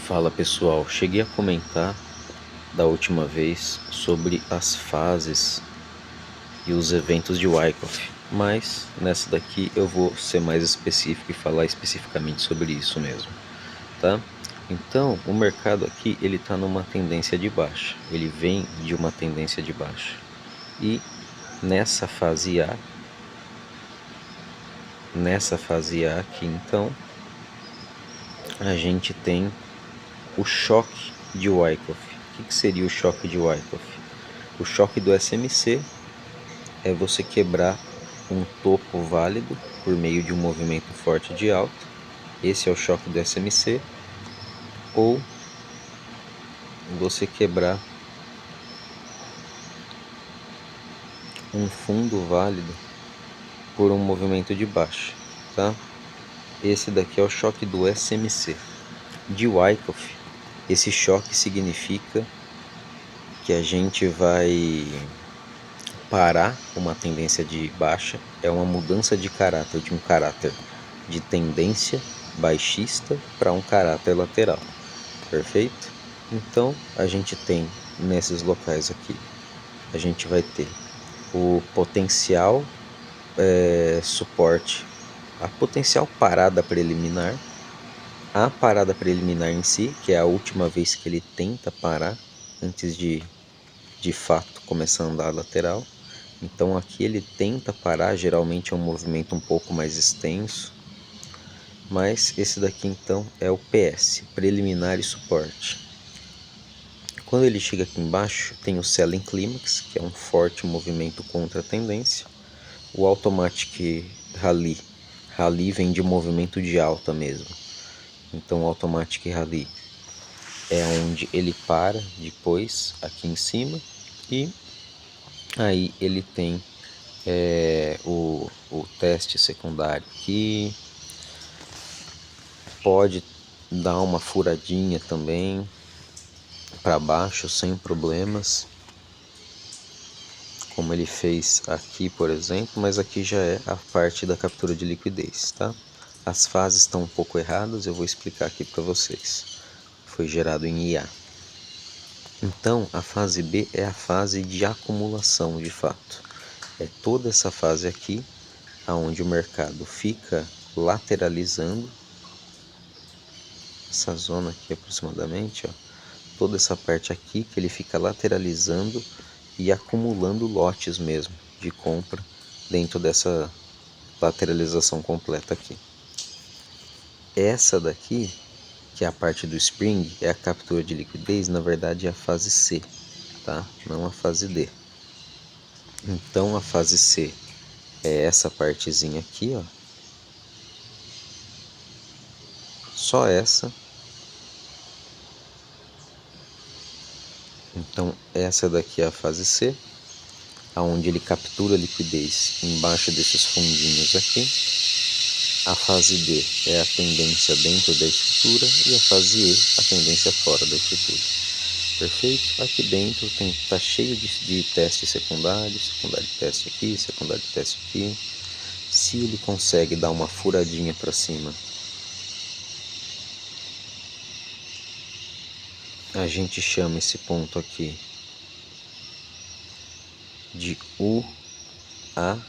Fala pessoal, cheguei a comentar da última vez sobre as fases e os eventos de Wyckoff, mas nessa daqui eu vou ser mais específico e falar especificamente sobre isso mesmo, tá? Então, o mercado aqui ele está numa tendência de baixa, ele vem de uma tendência de baixa e nessa fase A aqui então a gente tem o choque de Wyckoff. O que seria o choque de Wyckoff? O choque do SMC é você quebrar um topo válido por meio de um movimento forte de alta. Esse é o choque do SMC. Ou você quebrar um fundo válido por um movimento de baixa, tá? Esse daqui é o choque do SMC. De Wyckoff, esse choque significa que a gente vai parar uma tendência de baixa, é uma mudança de caráter, de um caráter de tendência baixista para um caráter lateral, perfeito? Então a gente tem nesses locais aqui, a gente vai ter o potencial suporte, a potencial parada preliminar, a parada preliminar em si, que é a última vez que ele tenta parar antes de fato começar a andar lateral. Então aqui ele tenta parar, geralmente é um movimento um pouco mais extenso, mas esse daqui então é o PS, preliminar e suporte. Quando ele chega aqui embaixo, tem o Selling Climax, que é um forte movimento contra a tendência. O Automatic Rally, Rally vem de movimento de alta mesmo. Então o Automatic Rally é onde ele para depois aqui em cima e aí ele tem o teste secundário aqui, pode dar uma furadinha também para baixo sem problemas, como ele fez aqui, por exemplo, mas aqui já é a parte da captura de liquidez, tá? As fases estão um pouco erradas, eu vou explicar aqui para vocês. Foi gerado em IA. Então, a fase B é a fase de acumulação, de fato. É toda essa fase aqui, aonde o mercado fica lateralizando, essa zona aqui aproximadamente, ó, toda essa parte aqui que ele fica lateralizando e acumulando lotes mesmo de compra dentro dessa lateralização completa aqui. Essa daqui, que é a parte do spring, é a captura de liquidez, na verdade é a fase C, tá? Não a fase D. Então a fase C é essa partezinha aqui, ó. Só essa. Então essa daqui é a fase C, aonde ele captura a liquidez embaixo desses fundinhos aqui. A fase D é a tendência dentro da estrutura e a fase E a tendência fora da estrutura. Perfeito? Aqui dentro tá cheio de testes secundários, secundário teste aqui, secundário teste aqui. Se ele consegue dar uma furadinha para cima, a gente chama esse ponto aqui de UA,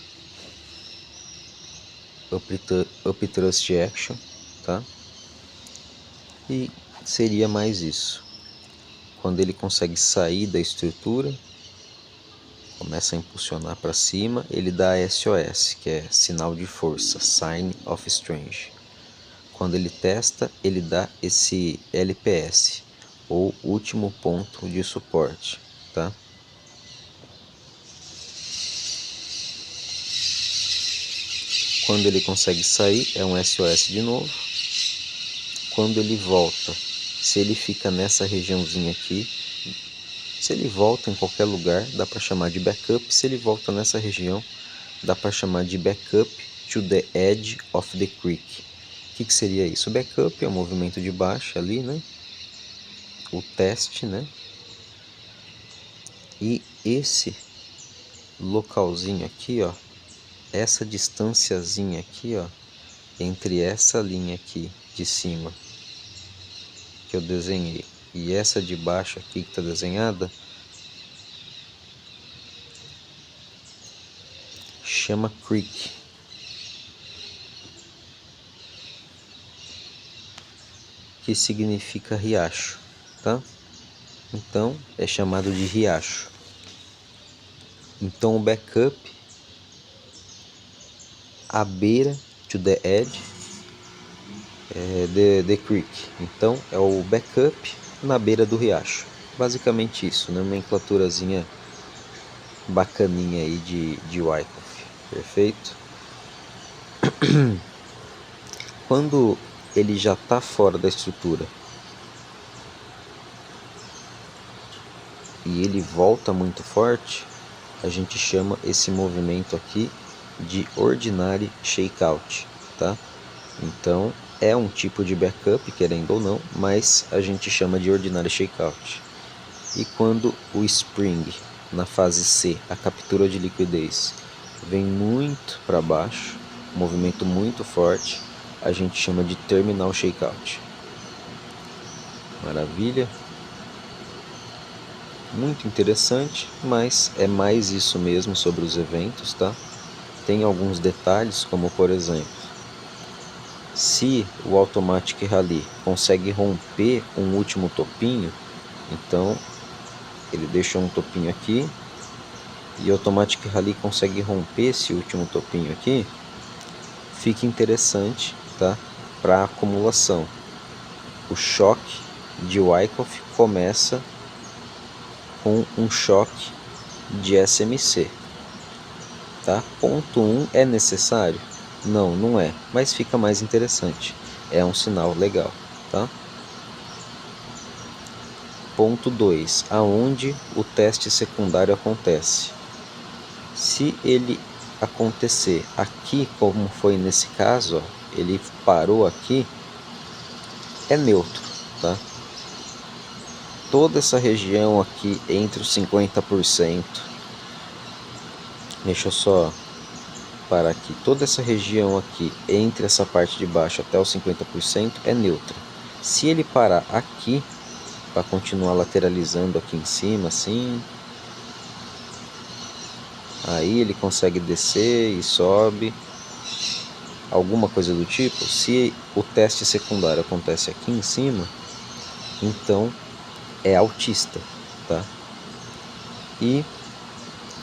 Up Trust Action, tá? E seria mais isso. Quando ele consegue sair da estrutura, começa a impulsionar para cima, ele dá SOS, que é sinal de força, Sign of Strength. Quando ele testa, ele dá esse LPS, ou último ponto de suporte, tá? Quando ele consegue sair, é um SOS de novo. Quando ele volta, se ele fica nessa regiãozinha aqui, se ele volta em qualquer lugar, dá para chamar de backup. Se ele volta nessa região, dá para chamar de backup to the edge of the creek. O que seria isso? O backup é o movimento de baixa ali, né? O teste, né? E esse localzinho aqui, ó, essa distânciazinha aqui, ó, entre essa linha aqui de cima que eu desenhei e essa de baixo aqui que está desenhada chama creek. Que significa riacho, tá? Então é chamado de riacho. Então o backup à beira, to the edge, the creek. Então é o backup na beira do riacho. Basicamente isso, nomenclaturazinha bacaninha aí de Wyckoff. Perfeito? Quando ele já está fora da estrutura e ele volta muito forte, a gente chama esse movimento aqui de ordinary shakeout, tá? Então é um tipo de backup, querendo ou não, mas a gente chama de ordinary shakeout. E quando o spring, na fase C, a captura de liquidez, vem muito para baixo, movimento muito forte, a gente chama de terminal shakeout. Maravilha? Muito interessante, mas é mais isso mesmo sobre os eventos, tá? Tem alguns detalhes, como por exemplo, se o Automatic Rally consegue romper um último topinho, então ele deixou um topinho aqui e o Automatic Rally consegue romper esse último topinho aqui, fica interessante, tá? Para acumulação. O choque de Wyckoff começa com um choque de SMC, tá? Ponto 1 é necessário? Não, não é, mas fica mais interessante. É um sinal legal, tá? Ponto 2, aonde o teste secundário acontece. Se ele acontecer aqui, como foi nesse caso, ó, ele parou aqui, é neutro, tá? Toda essa região aqui entre os 50%, deixa eu só parar aqui, toda essa região aqui entre essa parte de baixo até os 50% é neutra. Se ele parar aqui, para continuar lateralizando aqui em cima, assim, aí ele consegue descer e sobe, alguma coisa do tipo. Se o teste secundário acontece aqui em cima, então é altista, tá? E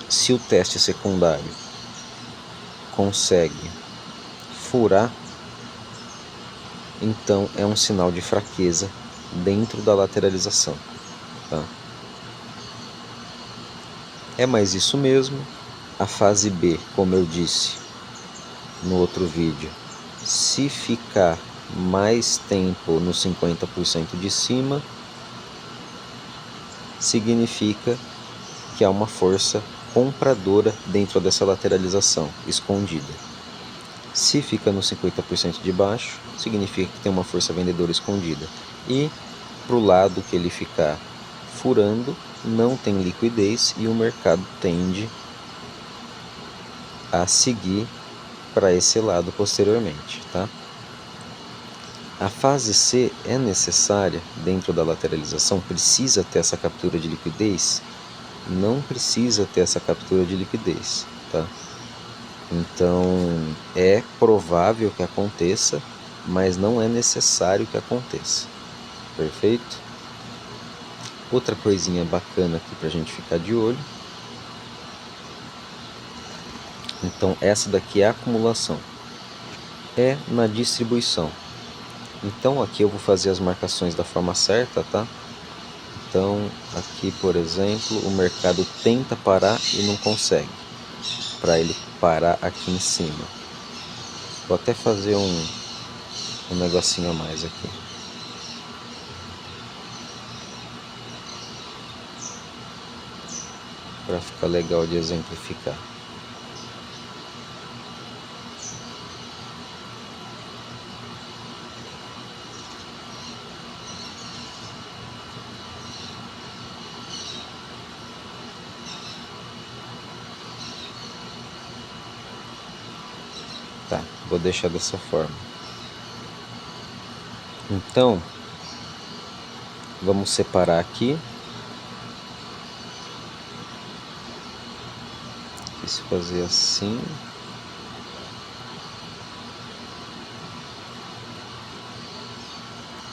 se o teste secundário consegue furar, então é um sinal de fraqueza dentro da lateralização, tá? É mais isso mesmo. A fase B, como eu disse no outro vídeo, se ficar mais tempo no 50% de cima, significa que há uma força compradora dentro dessa lateralização, escondida. Se fica no 50% de baixo, significa que tem uma força vendedora escondida. E para o lado que ele ficar furando, não tem liquidez e o mercado tende a seguir para esse lado posteriormente, tá? A fase C é necessária dentro da lateralização? Precisa ter essa captura de liquidez? Não precisa ter essa captura de liquidez, tá? Então é provável que aconteça, mas não é necessário que aconteça. Perfeito? Outra coisinha bacana aqui para a gente ficar de olho. Então essa daqui é a acumulação. É na distribuição. Então aqui eu vou fazer as marcações da forma certa, tá? Então aqui, por exemplo, o mercado tenta parar e não consegue. Para ele parar aqui em cima. Vou até fazer um negocinho a mais aqui. Para ficar legal de exemplificar. Tá, vou deixar dessa forma. Então, Vamos separar aqui. Se fazer assim.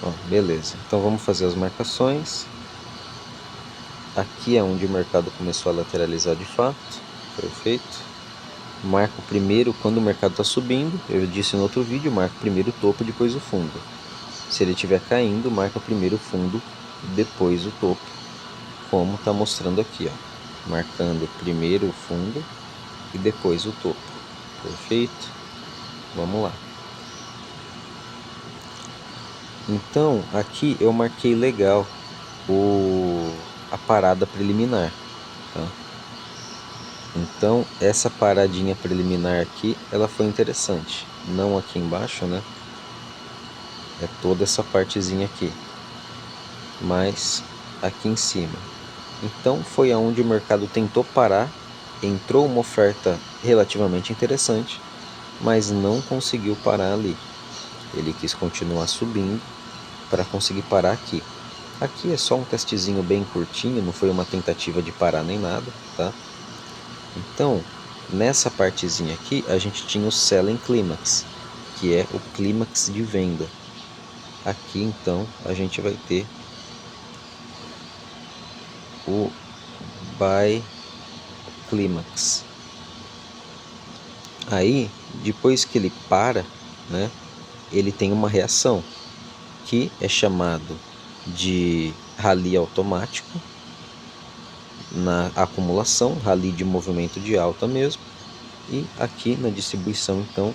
Ó, beleza. Então vamos fazer as marcações. Aqui é onde o mercado começou a lateralizar de fato. Perfeito. Marco primeiro quando o mercado está subindo. Eu disse no outro vídeo, marco primeiro o topo, depois o fundo. Se ele estiver caindo, marca primeiro o fundo, depois o topo. Como está mostrando aqui, ó. Marcando primeiro o fundo e depois o topo. Perfeito? Vamos lá. Então, aqui eu marquei legal a parada preliminar. Tá? Então, essa paradinha preliminar aqui, ela foi interessante. Não aqui embaixo, né? É toda essa partezinha aqui. Mas aqui em cima. Então, foi aonde o mercado tentou parar. Entrou uma oferta relativamente interessante, mas não conseguiu parar ali. Ele quis continuar subindo para conseguir parar aqui. Aqui é só um testezinho bem curtinho, não foi uma tentativa de parar nem nada, tá? Então, nessa partezinha aqui, a gente tinha o Selling Climax, que é o clímax de venda. Aqui, então, a gente vai ter o Buy Climax. Aí, depois que ele para, né, ele tem uma reação, que é chamado de rally automático, na acumulação, rally de movimento de alta mesmo, e aqui na distribuição então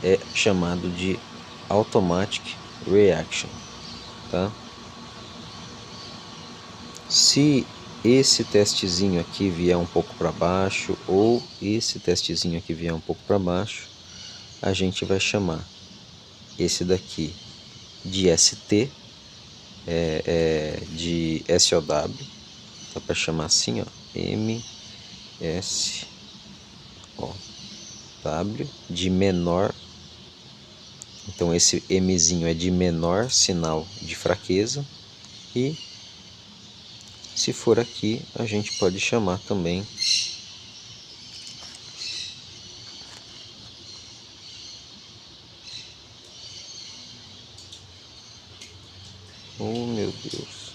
é chamado de automatic reaction, tá? Se esse testezinho aqui vier um pouco para baixo ou esse testezinho aqui vier um pouco para baixo, a gente vai chamar esse daqui de ST, de SOW, dá para chamar assim, ó, MSOW, de menor. Então esse Mzinho é de menor sinal de fraqueza. E se for aqui, a gente pode chamar também oh meu Deus,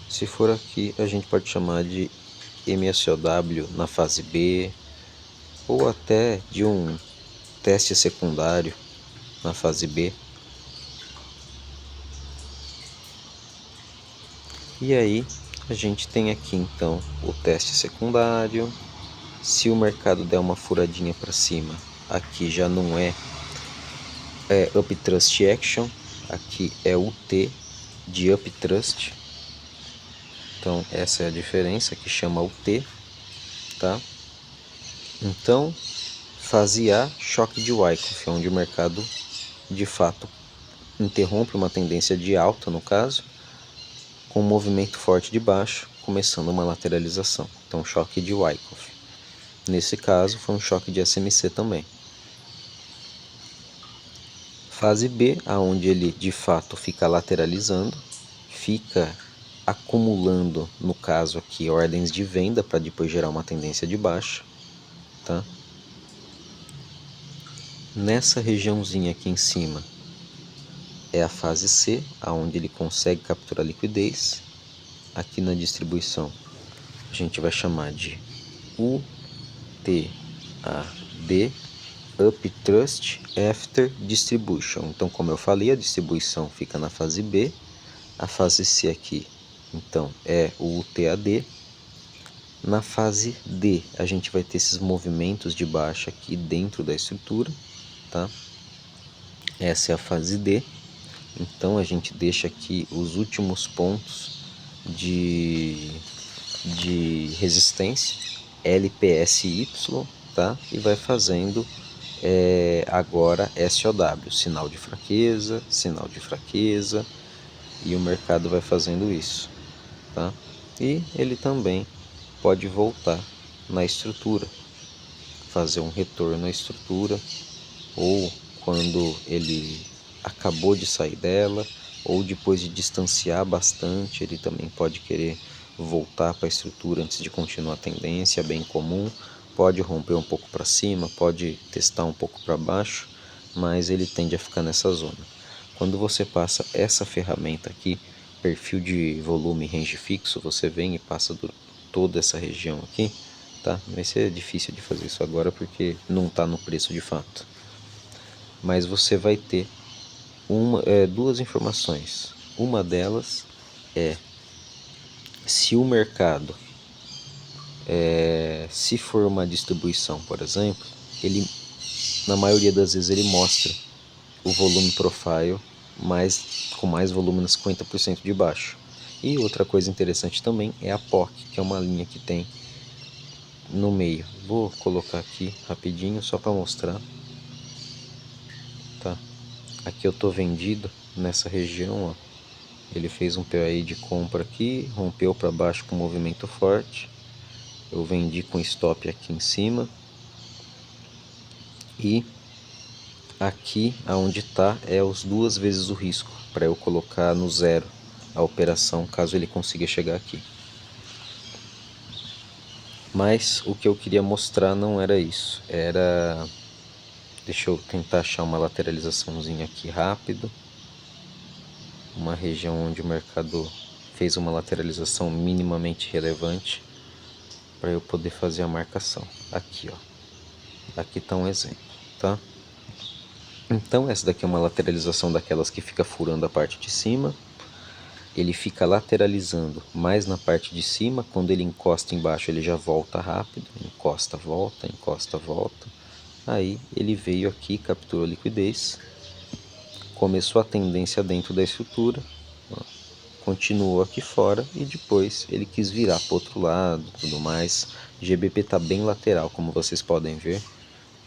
se for aqui a gente pode chamar de MSOW na fase B, ou até de um teste secundário na fase B. E aí a gente tem aqui então o teste secundário. Se o mercado der uma furadinha para cima, aqui já não é Up Trust Action, aqui é o T de Up Trust. Então essa é a diferença, que chama o T, tá? Então, fase A, choque de Wyckoff, onde o mercado de fato interrompe uma tendência de alta, no caso, com um movimento forte de baixo, começando uma lateralização. Então, choque de Wyckoff. Nesse caso, foi um choque de SMC também. Fase B, aonde ele de fato fica lateralizando, fica acumulando, no caso aqui, ordens de venda para depois gerar uma tendência de baixa, tá? Nessa regiãozinha aqui em cima é a fase C, aonde ele consegue capturar liquidez. Aqui na distribuição a gente vai chamar de UTAD, Up Trust After Distribution. Então, como eu falei, a distribuição fica na fase B, a fase C aqui então é o UTAD. Na fase D a gente vai ter esses movimentos de baixa aqui dentro da estrutura, tá? Essa é a fase D. Então a gente deixa aqui os últimos pontos de resistência, LPSY, tá? E vai fazendo agora SOW, sinal de fraqueza, e o mercado vai fazendo isso, tá? E ele também pode voltar na estrutura, fazer um retorno à estrutura, ou quando ele acabou de sair dela, ou depois de distanciar bastante, ele também pode querer voltar para a estrutura antes de continuar a tendência, bem comum. Pode romper um pouco para cima, pode testar um pouco para baixo, mas ele tende a ficar nessa zona. Quando você passa essa ferramenta aqui, perfil de volume range fixo, você vem e passa toda essa região aqui, tá? Vai ser difícil de fazer isso agora porque não está no preço de fato. Mas você vai ter duas informações. Uma delas é se o mercado, se for uma distribuição, por exemplo, ele, na maioria das vezes, ele mostra o volume profile com mais volume nos 50% de baixo. E outra coisa interessante também é a POC, que é uma linha que tem no meio. Vou colocar aqui rapidinho só para mostrar. Tá? Aqui eu tô vendido nessa região, ó. Ele fez um PAI de compra aqui, rompeu para baixo com movimento forte. Eu vendi com stop aqui em cima. E aqui aonde está é os 2 vezes o risco, para eu colocar no zero a operação caso ele consiga chegar aqui. Mas o que eu queria mostrar não era isso, era... Deixa eu tentar achar uma lateralizaçãozinha aqui rápido. Uma região onde o mercado fez uma lateralização minimamente relevante para eu poder fazer a marcação. Aqui, ó. Aqui está um exemplo, tá? Então essa daqui é uma lateralização daquelas que fica furando a parte de cima. Ele fica lateralizando mais na parte de cima. Quando ele encosta embaixo ele já volta rápido. Encosta, volta, encosta, volta. Aí ele veio aqui, capturou liquidez. Começou a tendência dentro da estrutura. Ó, continuou aqui fora e depois ele quis virar para o outro lado, tudo mais. GBP está bem lateral, como vocês podem ver,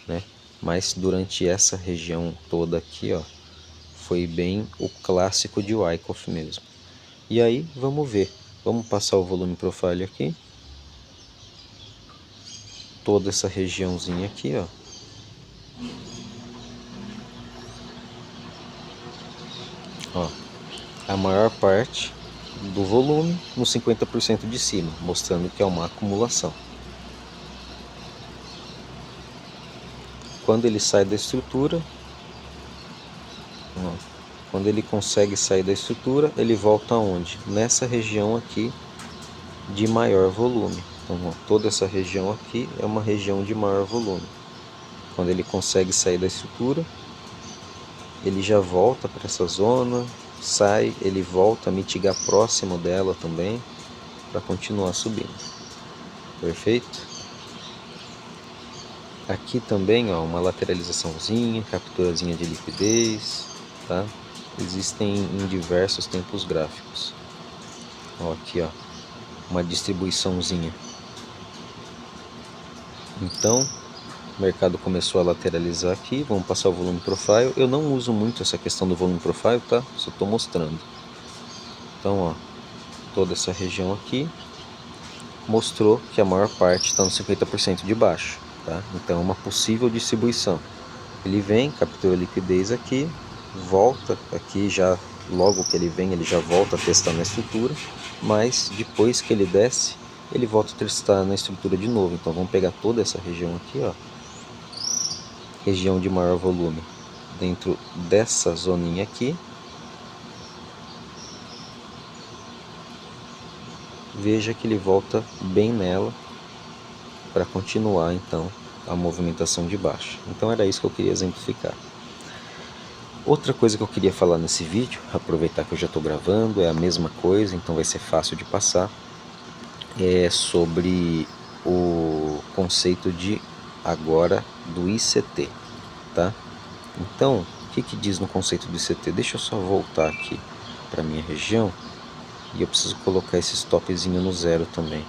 né? Mas durante essa região toda aqui, ó, foi bem o clássico de Wyckoff mesmo. E aí, vamos ver. Vamos passar o volume profile aqui. Toda essa regiãozinha aqui, ó. Ó, a maior parte do volume no 50% de cima, mostrando que é uma acumulação. Quando ele sai da estrutura, ó, quando ele consegue sair da estrutura, ele volta aonde? Nessa região aqui de maior volume. Então, ó, toda essa região aqui é uma região de maior volume. Quando ele consegue sair da estrutura, ele já volta para essa zona, sai, ele volta a mitigar próximo dela também, para continuar subindo. Perfeito? Aqui também, ó, uma lateralizaçãozinha, capturazinha de liquidez, tá? Existem em diversos tempos gráficos. Ó, aqui, ó, uma distribuiçãozinha. Então, o mercado começou a lateralizar aqui. Vamos passar o volume profile. Eu não uso muito essa questão do volume profile, tá? Só estou mostrando. Então, ó, toda essa região aqui mostrou que a maior parte está no 50% de baixo, tá? Então, uma possível distribuição. Ele vem, captura liquidez aqui, volta aqui já, logo que ele vem, ele já volta a testar na estrutura, mas depois que ele desce, ele volta a testar na estrutura de novo. Então, vamos pegar toda essa região aqui, ó, região de maior volume, dentro dessa zoninha aqui. Veja que ele volta bem nela para continuar então a movimentação de baixo. Então era isso que eu queria exemplificar. Outra coisa que eu queria falar nesse vídeo, aproveitar que eu já estou gravando, é a mesma coisa, então vai ser fácil de passar, é sobre o conceito de agora do ICT, tá? Então, o que diz no conceito do ICT? Deixa eu só voltar aqui para minha região. E eu preciso colocar esse stopzinho no zero também.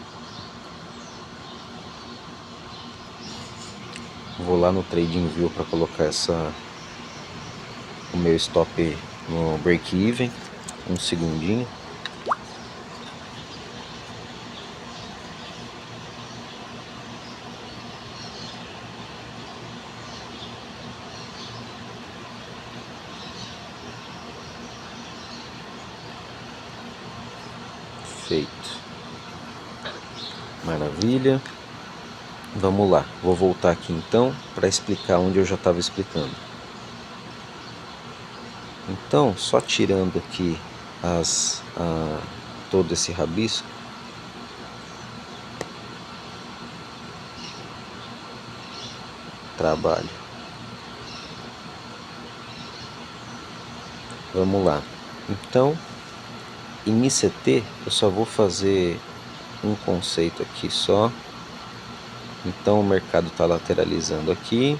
Vou lá no TradingView para colocar o meu stop no break-even. Um segundinho. Perfeito. Maravilha. Vamos lá, vou voltar aqui então para explicar onde eu já estava explicando. Então, só tirando aqui todo esse rabisco, trabalho. Vamos lá. Então, em ICT eu só vou fazer um conceito aqui só. Então o mercado está lateralizando aqui.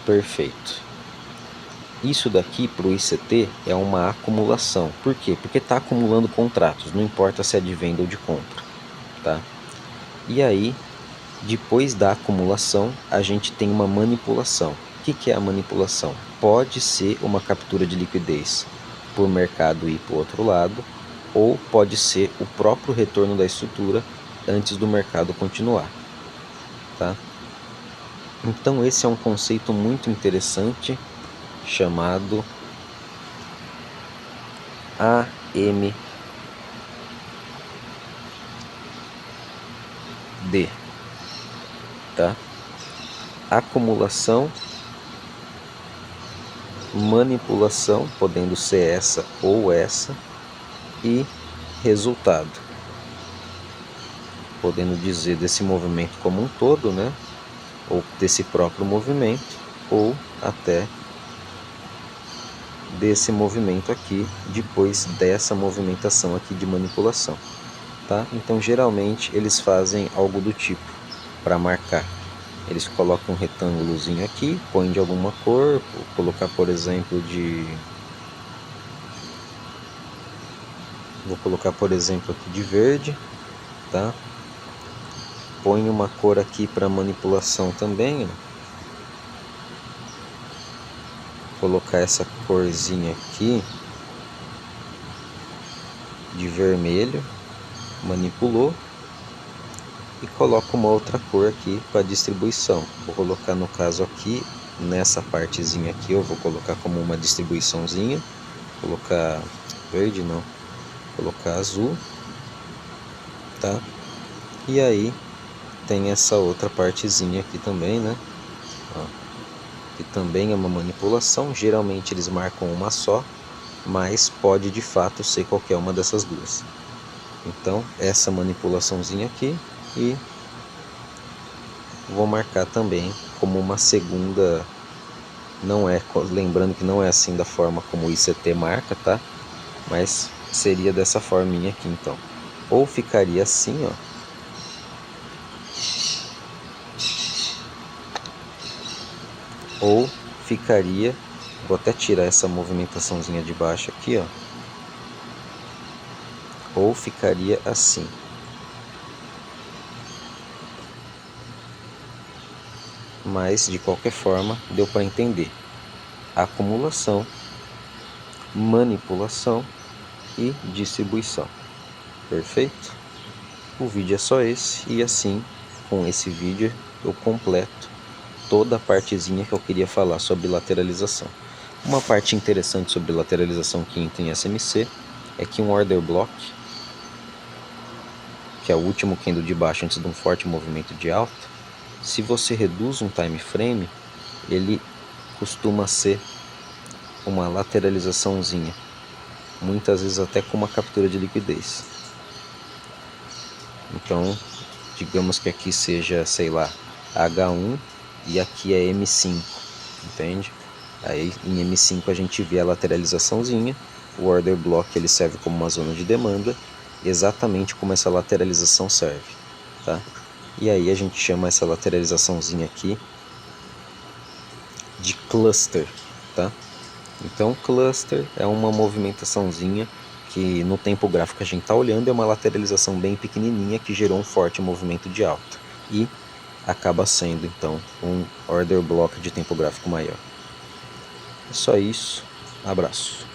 Perfeito. Isso daqui para o ICT é uma acumulação. Por quê? Porque está acumulando contratos, não importa se é de venda ou de compra. Tá? E aí, depois da acumulação, a gente tem uma manipulação. O que é a manipulação? Pode ser uma captura de liquidez por mercado ir para o outro lado, ou pode ser o próprio retorno da estrutura antes do mercado continuar. Tá? Então esse é um conceito muito interessante chamado AMD, tá? Acumulação, manipulação, podendo ser essa ou essa, e resultado, podendo dizer desse movimento como um todo, né? Ou desse próprio movimento, ou até desse movimento aqui, depois dessa movimentação aqui de manipulação, tá? Então geralmente eles fazem algo do tipo, para marcar, eles colocam um retângulozinho aqui, põem de alguma cor, vou colocar por exemplo aqui de verde, tá? Põe uma cor aqui para manipulação também, ó. Colocar essa corzinha aqui de vermelho, manipulou, e coloco uma outra cor aqui para distribuição. Vou colocar no caso aqui, nessa partezinha aqui, eu vou colocar como uma distribuiçãozinha, colocar verde não, colocar azul, tá? E aí tem essa outra partezinha aqui também, né? Ó, que também é uma manipulação. Geralmente eles marcam uma só, mas pode de fato ser qualquer uma dessas duas. Então essa manipulaçãozinha aqui, e vou marcar também como uma segunda, não é, lembrando que não é assim da forma como o ICT marca, tá? Mas seria dessa forminha aqui então. Ou ficaria assim, ó. Ou ficaria, vou até tirar essa movimentaçãozinha de baixo aqui, ó. Ou ficaria assim. Mas de qualquer forma deu para entender. Acumulação, manipulação e distribuição. Perfeito? O vídeo é só esse, e assim, com esse vídeo eu completo toda a partezinha que eu queria falar sobre lateralização. Uma parte interessante sobre lateralização que entra em SMC é que um order block, que é o último candle de baixo antes de um forte movimento de alta, se você reduz um time frame, ele costuma ser uma lateralizaçãozinha, muitas vezes até com uma captura de liquidez. Então, digamos que aqui seja, sei lá, H1 e aqui é M5, entende? Aí em M5 a gente vê a lateralizaçãozinha, o order block ele serve como uma zona de demanda, exatamente como essa lateralização serve, tá? E aí a gente chama essa lateralizaçãozinha aqui de cluster, tá? Então cluster é uma movimentaçãozinha que no tempo gráfico a gente está olhando, é uma lateralização bem pequenininha que gerou um forte movimento de alta e acaba sendo então um order block de tempo gráfico maior. É só isso, abraço.